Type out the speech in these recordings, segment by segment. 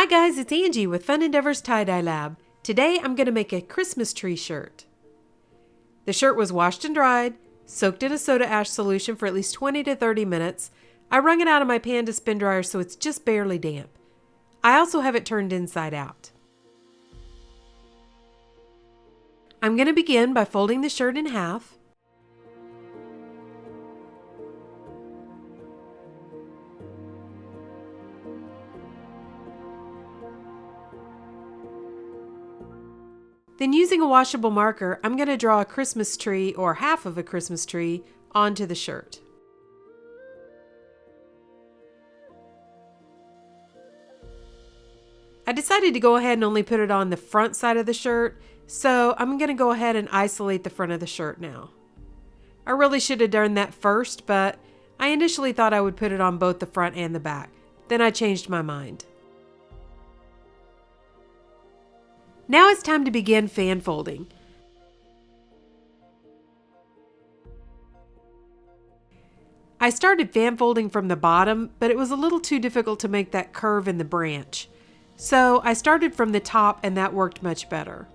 Hi guys, it's Angie with Fun Endeavors Tie-Dye Lab. Today I'm going to make a Christmas tree shirt. The shirt was washed and dried, soaked in a soda ash solution for at least 20 to 30 minutes. I wrung it out of my pan to spin dryer so it's just barely damp. I also have it turned inside out. I'm going to begin by folding the shirt in half. Then using a washable marker, I'm going to draw a Christmas tree or half of a Christmas tree onto the shirt. I decided to go ahead and only put it on the front side of the shirt, so I'm going to go ahead and isolate the front of the shirt now. I really should have done that first, but I initially thought I would put it on both the front and the back. Then I changed my mind. Now it's time to begin fan folding. I started fan folding from the bottom, but it was a little too difficult to make that curve in the branch. So I started from the top and that worked much better.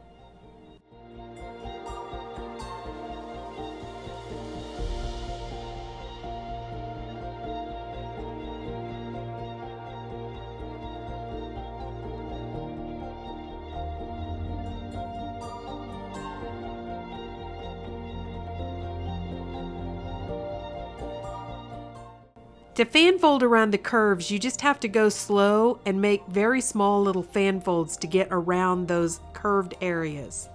To fan fold around the curves, you just have to go slow and make very small little fan folds to get around those curved areas.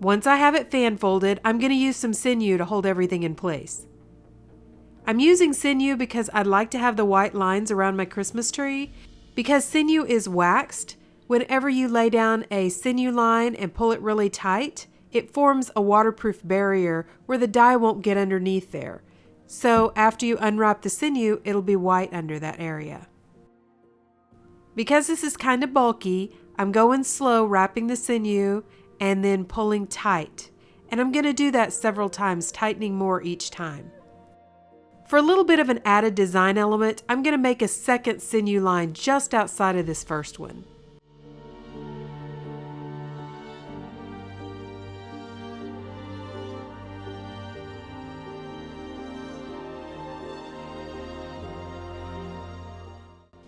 Once I have it fan folded, I'm going to use some sinew to hold everything in place. I'm using sinew because I'd like to have the white lines around my Christmas tree. Because sinew is waxed, whenever you lay down a sinew line and pull it really tight, it forms a waterproof barrier where the dye won't get underneath there. So after you unwrap the sinew, it'll be white under that area. Because this is kind of bulky, I'm going slow wrapping the sinew and then pulling tight. And I'm going to do that several times, tightening more each time. For a little bit of an added design element, I'm going to make a second sinew line just outside of this first one.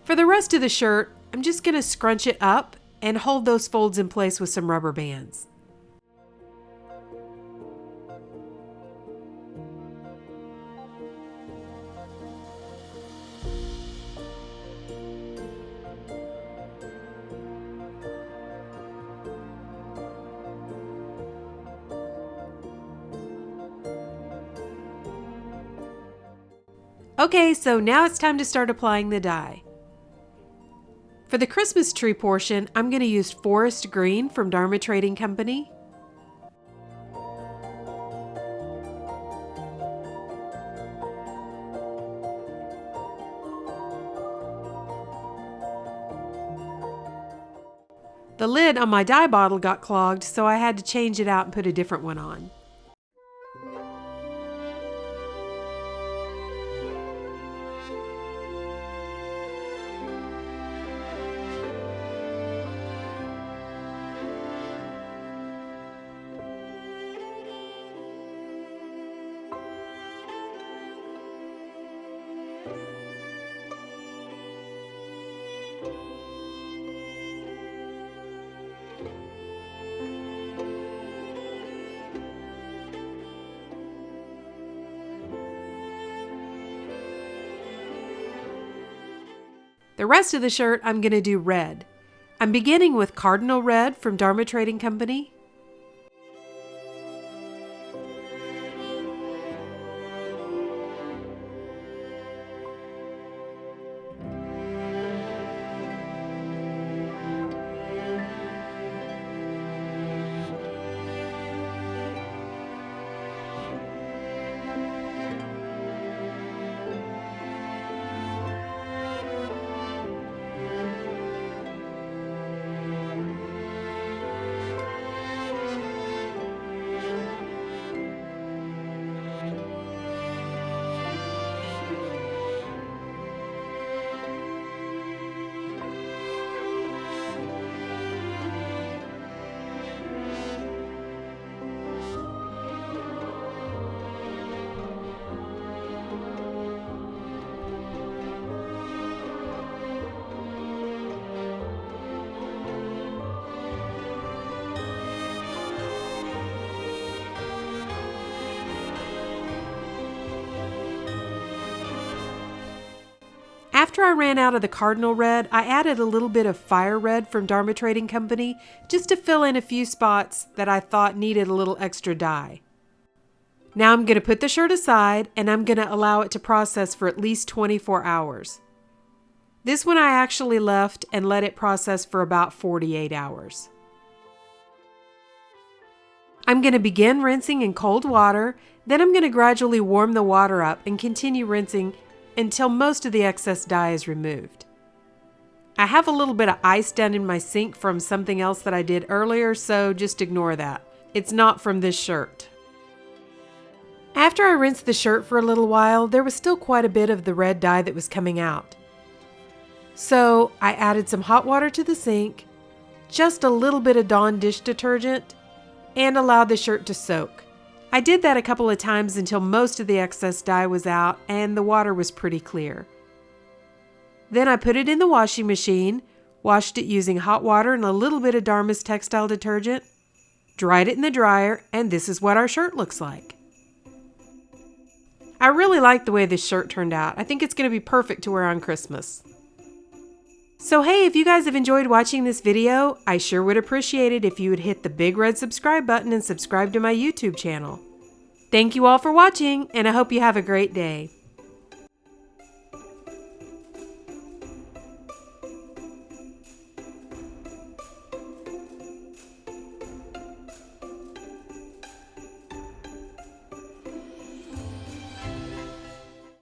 For the rest of the shirt, I'm just going to scrunch it up and hold those folds in place with some rubber bands. Okay, so now it's time to start applying the dye. For the Christmas tree portion, I'm going to use Forest Green from Dharma Trading Company. The lid on my dye bottle got clogged, so I had to change it out and put a different one on. The rest of the shirt I'm going to do red. I'm beginning with Cardinal Red from Dharma Trading Company. After I ran out of the Cardinal Red, I added a little bit of Fire Red from Dharma Trading Company just to fill in a few spots that I thought needed a little extra dye. Now I'm going to put the shirt aside and I'm going to allow it to process for at least 24 hours. This one I actually left and let it process for about 48 hours. I'm going to begin rinsing in cold water, then I'm going to gradually warm the water up and continue rinsing until most of the excess dye is removed. I have a little bit of ice down in my sink from something else that I did earlier, so just ignore that. It's not from this shirt. After I rinsed the shirt for a little while, there was still quite a bit of the red dye that was coming out. So I added some hot water to the sink, just a little bit of Dawn dish detergent, and allowed the shirt to soak. I did that a couple of times until most of the excess dye was out and the water was pretty clear. Then I put it in the washing machine, washed it using hot water and a little bit of Dharma's textile detergent, dried it in the dryer, and this is what our shirt looks like. I really like the way this shirt turned out. I think it's going to be perfect to wear on Christmas. So hey, if you guys have enjoyed watching this video, I sure would appreciate it if you would hit the big red subscribe button and subscribe to my YouTube channel. Thank you all for watching, and I hope you have a great day.